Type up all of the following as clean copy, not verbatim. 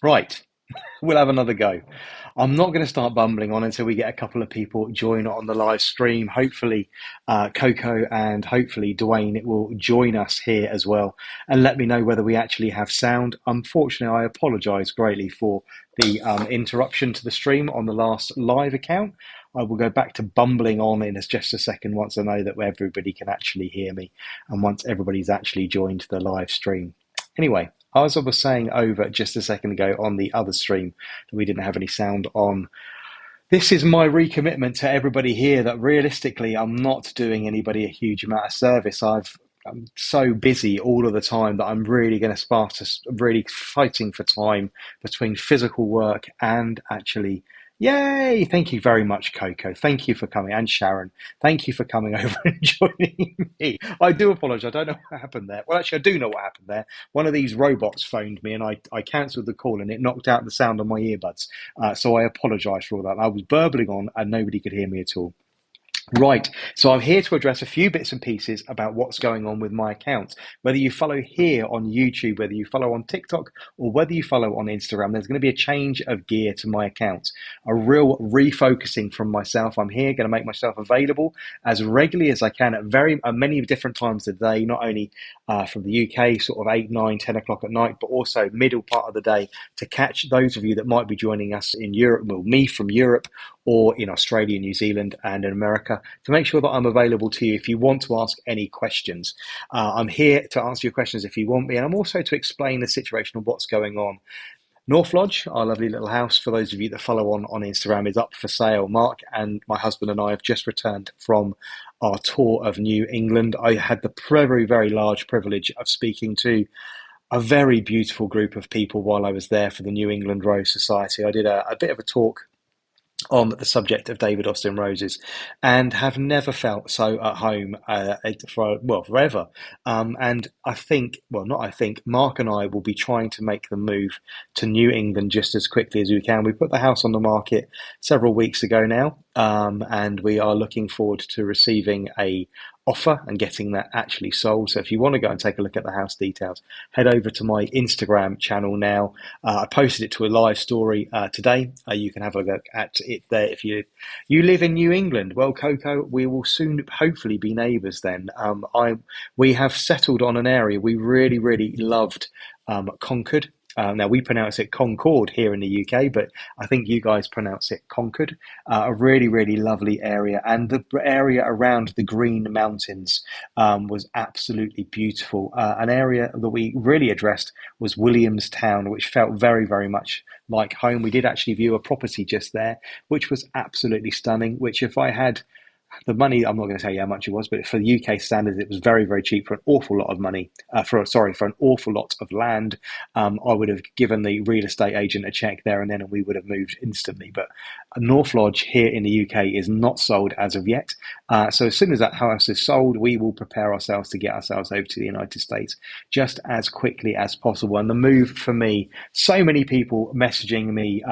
Right, we'll have another go. I'm not going to start bumbling on until we get a couple of people join on the live stream. Hopefully, Coco and hopefully Dwayne will join us here as well and let me know whether we actually have sound. Unfortunately, I apologise greatly for the interruption to the stream on the last live account. I will go back to bumbling on in just a second once I know that everybody can actually hear me and once everybody's actually joined the live stream. Anyway, as I was saying over just a second ago on the other stream that we didn't have any sound on, this is my recommitment to everybody here that realistically I'm not doing anybody a huge amount of service. I'm so busy all of the time that I'm really going to start to really fighting for time between physical work and actually. Yay! Thank you very much, Coco. Thank you for coming, and Sharon. Thank you for coming over and joining me. I do apologise. I don't know what happened there. Well, actually, I do know what happened there. One of these robots phoned me, and I cancelled the call, and it knocked out the sound on my earbuds. So I apologise for all that. I was burbling on, and nobody could hear me at all. Right, so I'm here to address a few bits and pieces about what's going on with my account. Whether you follow here on YouTube, whether you follow on TikTok, or whether you follow on Instagram, there's going to be a change of gear to my account. A real refocusing from myself. I'm here going to make myself available as regularly as I can at many different times of the day, not only from the UK, sort of 8, 9, 10 o'clock at night, but also middle part of the day to catch those of you that might be joining us in Europe, well, me from Europe, or in Australia, New Zealand, and in America, to make sure that I'm available to you if you want to ask any questions. I'm here to answer your questions if you want me, and I'm also to explain the situation of what's going on. North Lodge, our lovely little house, for those of you that follow on Instagram, is up for sale. Mark and my husband and I have just returned from our tour of New England. I had the very, very large privilege of speaking to a very beautiful group of people while I was there for the New England Rose Society. I did a bit of a talk on the subject of David Austin roses and have never felt so at home forever. And not I think, Mark and I will be trying to make the move to New England just as quickly as we can. We put the house on the market several weeks ago now, and we are looking forward to receiving a offer and getting that actually sold. So if you want to go and take a look at the house details, head over to my Instagram channel now. I posted it to a live story today. You can have a look at it there if you live in New England. Well, Coco, we will soon hopefully be neighbours then. We have settled on an area we really, really loved, Concord. Now we pronounce it Concord here in the UK, but I think you guys pronounce it Concord. A really, really lovely area, and the area around the Green Mountains was absolutely beautiful. An area that we really addressed was Williamstown, which felt very, very much like home. We did actually view a property just there, which was absolutely stunning. Which, if I had the money, I'm not going to tell you how much it was, but for the UK standards, it was very, very cheap for an awful lot of money. For an awful lot of land. I would have given the real estate agent a check there and then, and we would have moved instantly. But North Lodge here in the UK is not sold as of yet. So as soon as that house is sold, we will prepare ourselves to get ourselves over to the United States just as quickly as possible. And the move for me, so many people messaging me.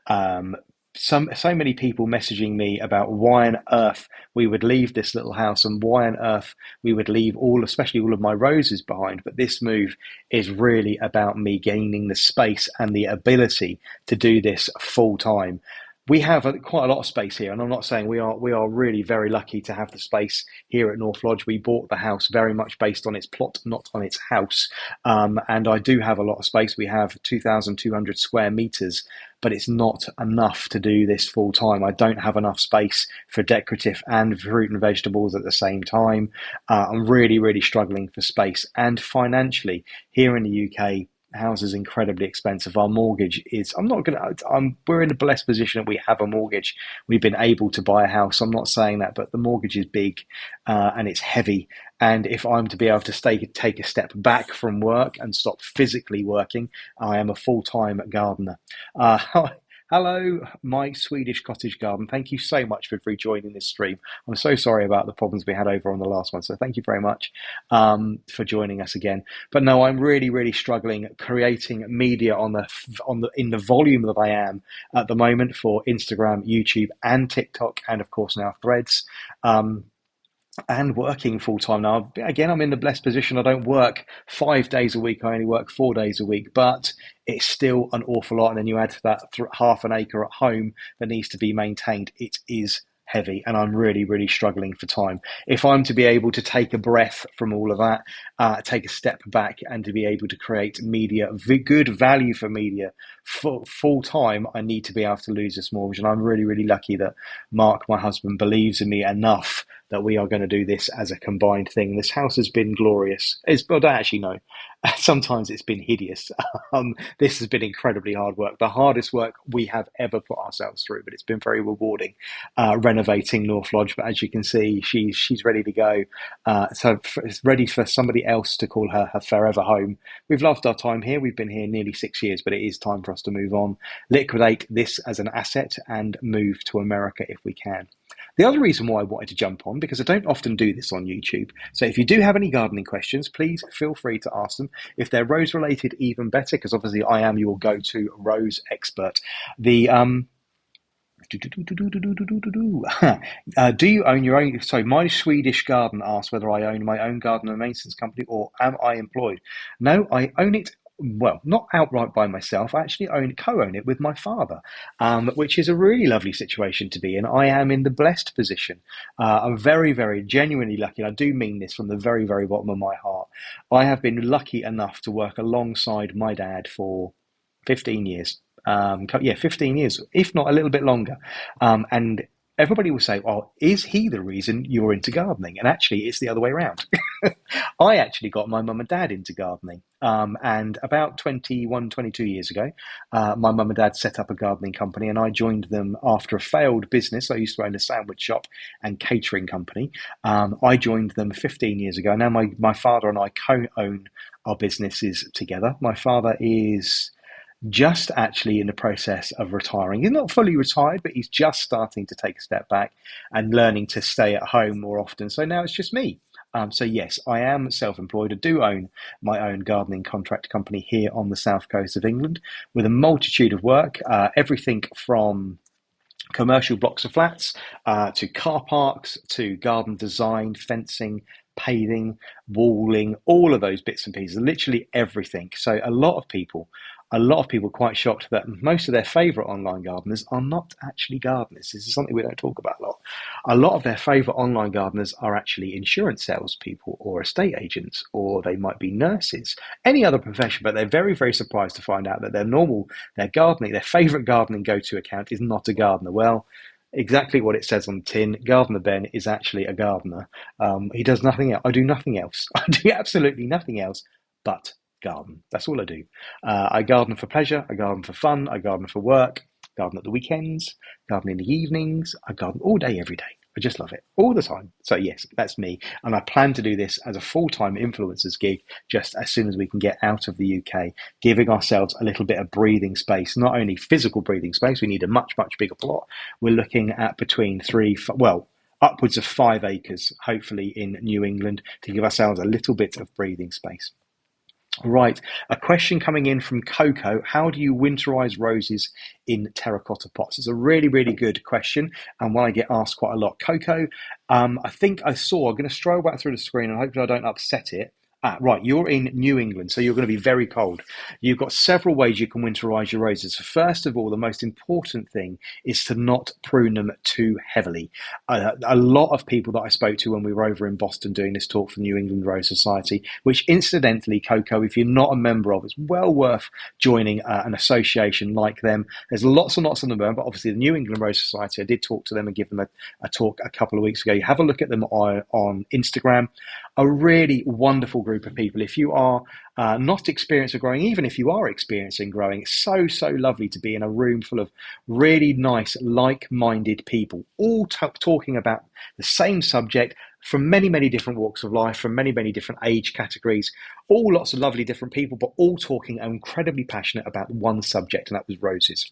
um, so many people messaging me about why on earth we would leave this little house and why on earth we would leave especially all of my roses behind. But this move is really about me gaining the space and the ability to do this full time. We have quite a lot of space here, and I'm not saying we are really very lucky to have the space here at North Lodge. We bought the house very much based on its plot, not on its house, and I do have a lot of space. We have 2,200 square meters, but it's not enough to do this full time. I don't have enough space for decorative and fruit and vegetables at the same time. I'm really, really struggling for space, and financially here in the UK, house is incredibly expensive. Our mortgage is, we're in a blessed position that we have a mortgage. We've been able to buy a house. I'm not saying that, but the mortgage is big and it's heavy. And if I'm to be able to take a step back from work and stop physically working, I am a full-time gardener. Hello, my Swedish cottage garden. Thank you so much for rejoining this stream. I'm so sorry about the problems we had over on the last one. So thank you very much for joining us again. But no, I'm really, really struggling creating media in the volume that I am at the moment for Instagram, YouTube, and TikTok, and of course now Threads. and working full time now. Again, I'm in the blessed position. I don't work 5 days a week. I only work 4 days a week, but it's still an awful lot. And then you add to that half an acre at home that needs to be maintained. It is heavy, and I'm really, really struggling for time. If I'm to be able to take a breath from all of that, take a step back, and to be able to create media, good value for media full time, I need to be able to lose this mortgage. And I'm really, really lucky that Mark, my husband, believes in me enough that we are going to do this as a combined thing. This house has been glorious. But actually, no. Sometimes it's been hideous. This has been incredibly hard work, the hardest work we have ever put ourselves through, but it's been very rewarding renovating North Lodge. But as you can see, she's ready to go. It's ready for somebody else to call her forever home. We've loved our time here. We've been here nearly 6 years, but it is time for us to move on, liquidate this as an asset, and move to America if we can. The other reason why I wanted to jump on, because I don't often do this on YouTube, so if you do have any gardening questions, please feel free to ask them. If they're rose related, even better, because obviously I am your go-to rose expert. The do you own your own? So my Swedish garden asked whether I own my own garden and maintenance company or am I employed? No, I own it. Well, not outright by myself. I actually co-own it with my father, which is a really lovely situation to be in. I am in the blessed position. I'm very, very genuinely lucky. And I do mean this from the very, very bottom of my heart. I have been lucky enough to work alongside my dad for 15 years. Yeah, 15 years, if not a little bit longer. And everybody will say, "Oh, is he the reason you're into gardening?" And actually, it's the other way around. I actually got my mum and dad into gardening. And about 21, 22 years ago, my mum and dad set up a gardening company, and I joined them after a failed business. I used to own a sandwich shop and catering company. I joined them 15 years ago. Now, my father and I co own our businesses together. My father is just actually in the process of retiring. He's not fully retired, but he's just starting to take a step back and learning to stay at home more often. So now it's just me. So yes, I am self-employed. I do own my own gardening contract company here on the south coast of England with a multitude of work, everything from commercial blocks of flats to car parks to garden design, fencing, paving, walling, all of those bits and pieces, literally everything. So a lot of people are quite shocked that most of their favourite online gardeners are not actually gardeners. This is something we don't talk about a lot. A lot of their favourite online gardeners are actually insurance salespeople or estate agents, or they might be nurses, any other profession, but they're very, very surprised to find out that their favourite gardening go-to account is not a gardener. Well, exactly what it says on the tin. Gardener Ben is actually a gardener. He does nothing else. I do nothing else. I do absolutely nothing else but garden. That's all I do. I garden for pleasure. I garden for fun. I garden for work. Garden at the weekends. Garden in the evenings. I garden all day, every day. I just love it all the time. So yes, that's me. And I plan to do this as a full-time influencers gig just as soon as we can get out of the UK, giving ourselves a little bit of breathing space, not only physical breathing space, we need a much, much bigger plot. We're looking at between upwards of 5 acres, hopefully in New England, to give ourselves a little bit of breathing space. Right, a question coming in from Coco. How do you winterize roses in terracotta pots? It's a really, really good question, and one I get asked quite a lot. Coco, I think I'm going to stroll back through the screen and hopefully I don't upset it. Right, you're in New England, so you're going to be very cold. You've got several ways you can winterize your roses. First of all, the most important thing is to not prune them too heavily. A lot of people that I spoke to when we were over in Boston doing this talk for the New England Rose Society, which incidentally, Coco, if you're not a member of, it's well worth joining an association like them. There's lots and lots of them, but obviously the New England Rose Society, I did talk to them and give them a talk a couple of weeks ago. You have a look at them on Instagram. A really wonderful group of people. If you are not experienced with growing, even if you are experiencing growing, it's so, so lovely to be in a room full of really nice, like-minded people, all talking about the same subject from many, many different walks of life, from many, many different age categories, all lots of lovely different people, but all talking incredibly passionate about one subject, and that was roses.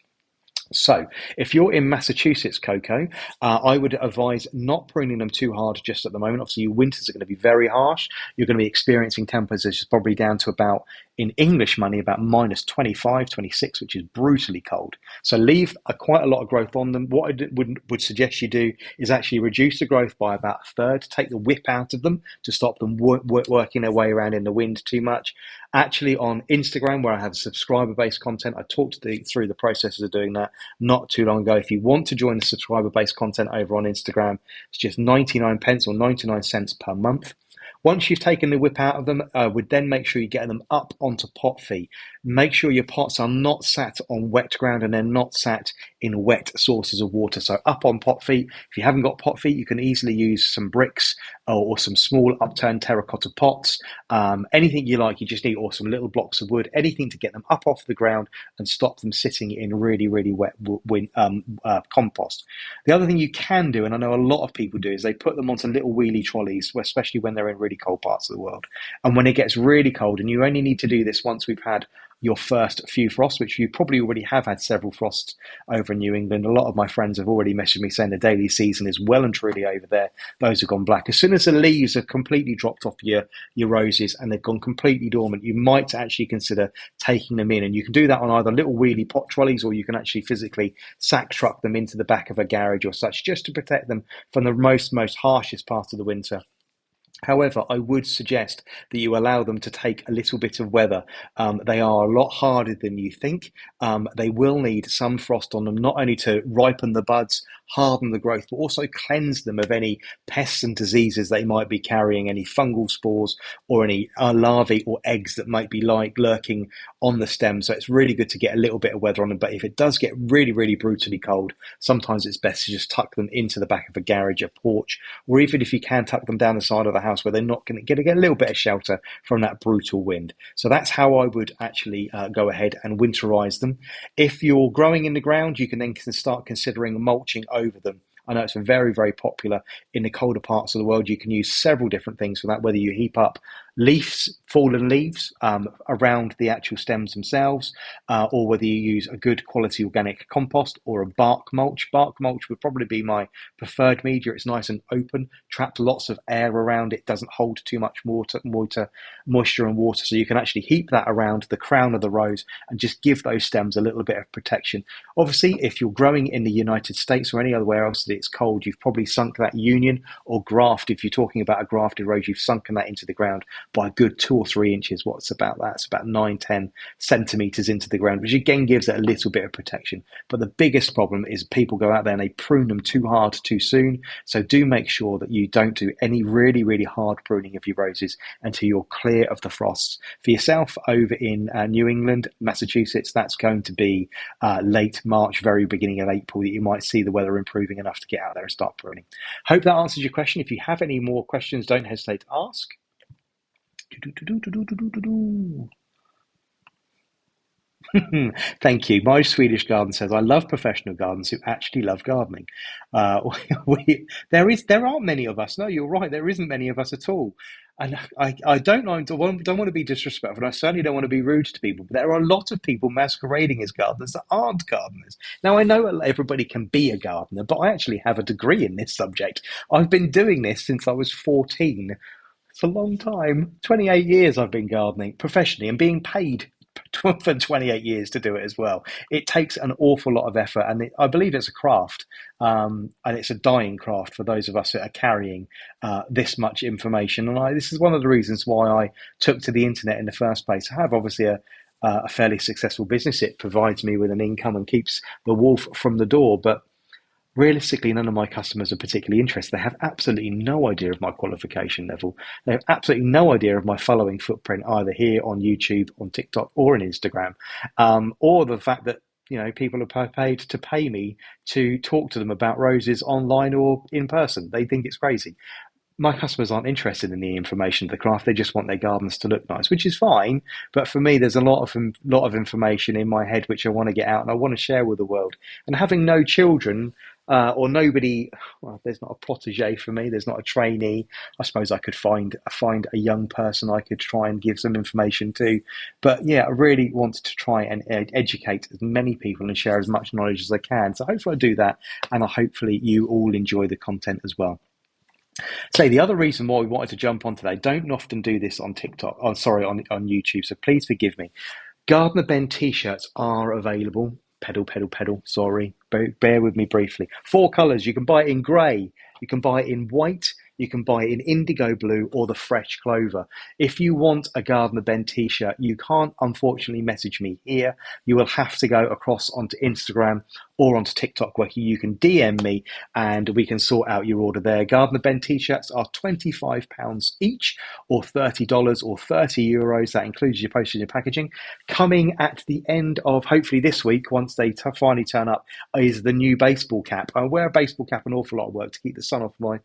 So, if you're in Massachusetts, Coco, I would advise not pruning them too hard just at the moment. Obviously, your winters are going to be very harsh. You're going to be experiencing temperatures probably down to about, in English money, about minus 25, 26, which is brutally cold. So, leave quite a lot of growth on them. What would suggest you do is actually reduce the growth by about a third, take the whip out of them to stop them working their way around in the wind too much. Actually, on Instagram, where I have subscriber based content, I talked through the processes of doing that not too long ago. If you want to join the subscriber based content over on Instagram, it's just 99 pence or 99 cents per month. Once you've taken the whip out of them, would then make sure you get them up onto pot feet. Make sure your pots are not sat on wet ground and they're not sat in wet sources of water. So up on pot feet. If you haven't got pot feet, you can easily use some bricks or some small upturned terracotta pots. Anything you like, you just need, or some little blocks of wood, anything to get them up off the ground and stop them sitting in really, really wet compost. The other thing you can do, and I know a lot of people do, is they put them onto little wheelie trolleys, especially when they're in really cold parts of the world. And when it gets really cold, and you only need to do this once we've had your first few frosts, which you probably already have had several frosts over in New England. A lot of my friends have already messaged me saying the daily season is well and truly over there. Those have gone black. As soon as the leaves have completely dropped off your roses and they've gone completely dormant, you might actually consider taking them in. And you can do that on either little wheelie pot trolleys, or you can actually physically sack truck them into the back of a garage or such, just to protect them from the most harshest part of the winter. However, I would suggest that you allow them to take a little bit of weather. They are a lot harder than you think. They will need some frost on them, not only to ripen the buds, harden the growth, but also cleanse them of any pests and diseases they might be carrying, any fungal spores or any larvae or eggs that might be lurking on the stem. So it's really good to get a little bit of weather on them. But if it does get really, really brutally cold, sometimes it's best to just tuck them into the back of a garage, a porch, or even if you can, tuck them down the side of the house where they're not going to get a little bit of shelter from that brutal wind. So that's how I would actually go ahead and winterize them. If you're growing in the ground, you can then start considering mulching over them. I know it's very, very popular in the colder parts of the world. You can use several different things for that, whether you heap up fallen leaves around the actual stems themselves, or whether you use a good quality organic compost or a bark mulch. Bark mulch would probably be my preferred media. It's nice and open, traps lots of air around it, doesn't hold too much moisture and water. So you can actually heap that around the crown of the rose and just give those stems a little bit of protection. Obviously, if you're growing in the United States or anywhere else that it's cold, you've probably sunk that union or graft. If you're talking about a grafted rose, you've sunken that into the ground by a good 2 or 3 inches. What's about that? It's about 9-10 centimeters into the ground, which again gives it a little bit of protection. But the biggest problem is people go out there and they prune them too hard too soon. So do make sure that you don't do any really, really hard pruning of your roses until you're clear of the frosts. For yourself over in New England, Massachusetts, that's going to be late March, very beginning of April that you might see the weather improving enough to get out there and start pruning. Hope that answers your question. If you have any more questions, don't hesitate to ask. Thank you. My Swedish garden says, I love professional gardens who actually love gardening. Uh, there aren't many of us. No, you're right. There isn't many of us at all. And I don't know, don't want to be disrespectful. And I certainly don't want to be rude to people, but there are a lot of people masquerading as gardeners that aren't gardeners. Now, I know everybody can be a gardener, but I actually have a degree in this subject. I've been doing this since I was 14. It's a long time. 28 years I've been gardening professionally and being paid for 28 years to do it as well. It takes an awful lot of effort, and I believe it's a craft, and it's a dying craft for those of us that are carrying this much information. And this is one of the reasons why I took to the internet in the first place. I have obviously a fairly successful business. It provides me with an income and keeps the wolf from the door, but realistically, none of my customers are particularly interested. They have absolutely no idea of my qualification level. They have absolutely no idea of my following footprint, either here on YouTube, on TikTok, or on Instagram, or the fact that people are paid to pay me to talk to them about roses online or in person. They think it's crazy. My customers aren't interested in the information of the craft. They just want their gardens to look nice, which is fine. But for me, there's a lot of information in my head which I want to get out and I want to share with the world. And having no children, or nobody. Well, there's not a protege for me. There's not a trainee. I suppose I could find a young person I could try and give some information to. But yeah, I really want to try and educate as many people and share as much knowledge as I can. So hopefully I do that, and hopefully you all enjoy the content as well. So the other reason why we wanted to jump on today, don't often do this on TikTok. Oh, sorry, on YouTube. So please forgive me. Gardner Ben t-shirts are available. Pedal, pedal, pedal. Sorry. Bear with me briefly. Four colours. You can buy it in grey. You can buy it in white. You can buy it in indigo blue or the fresh clover. If you want a Gardner Ben t-shirt, you can't unfortunately message me here. You will have to go across onto Instagram or onto TikTok where you can DM me and we can sort out your order there. Gardner Ben t-shirts are £25 each or $30 or €30. That includes your postage and packaging. Coming at the end of hopefully this week, once they finally turn up, is the new baseball cap. I wear a baseball cap an awful lot of work to keep the sun off my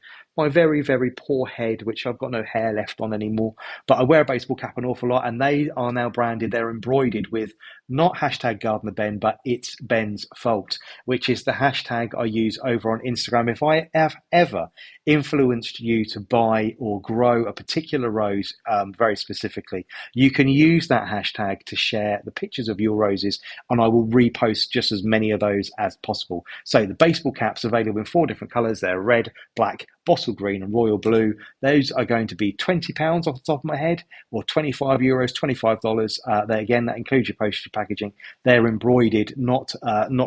very, very poor head, which I've got no hair left on anymore. But I wear a baseball cap an awful lot, and they are now branded. They're embroidered with not hashtag Gardner Ben, but it's Ben's fault, which is the hashtag I use over on Instagram. If I have ever influenced you to buy or grow a particular rose very specifically, you can use that hashtag to share the pictures of your roses, and I will repost just as many of those as possible. So the baseball cap's available in four different colours. They're red, black, bottle green and royal blue. Those are going to be £20 off the top of my head, or €25, $25. Again, that includes your postage packaging. They're embroidered, not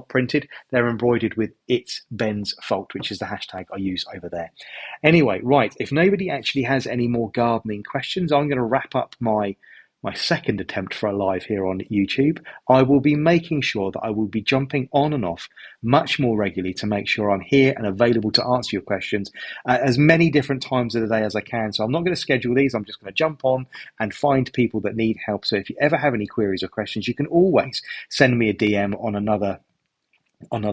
printed. They're embroidered with "It's Ben's fault," which is the hashtag I use over there. Anyway, right. If nobody actually has any more gardening questions, I'm going to wrap up my second attempt for a live here on YouTube. I will be making sure that I will be jumping on and off much more regularly to make sure I'm here and available to answer your questions as many different times of the day as I can. So I'm not going to schedule these. I'm just going to jump on and find people that need help. So if you ever have any queries or questions, you can always send me a DM on another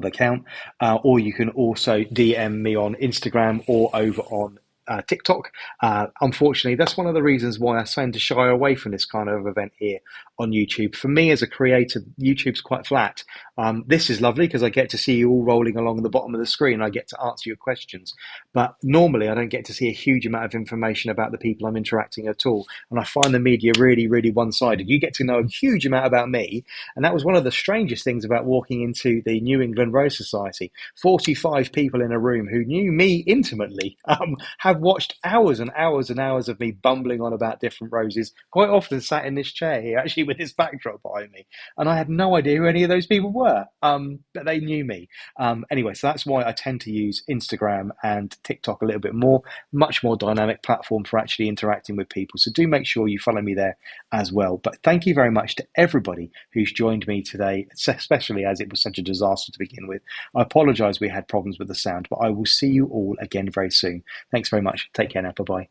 account, or you can also DM me on Instagram or over on TikTok. Unfortunately, that's one of the reasons why I tend to shy away from this kind of event here on YouTube. For me as a creator, YouTube's quite flat. This is lovely because I get to see you all rolling along the bottom of the screen. I get to answer your questions. But normally I don't get to see a huge amount of information about the people I'm interacting at all. And I find the media really, really one-sided. You get to know a huge amount about me. And that was one of the strangest things about walking into the New England Rose Society. 45 people in a room who knew me intimately have watched hours and hours and hours of me bumbling on about different roses, quite often sat in this chair here, actually with this backdrop behind me. And I had no idea who any of those people were, but they knew me. Anyway, so that's why I tend to use Instagram and TikTok a little bit more, much more dynamic platform for actually interacting with people. So do make sure you follow me there as well. But thank you very much to everybody who's joined me today, especially as it was such a disaster to begin with. I apologise we had problems with the sound, but I will see you all again very soon. Thanks very much. Take care now. Bye-bye.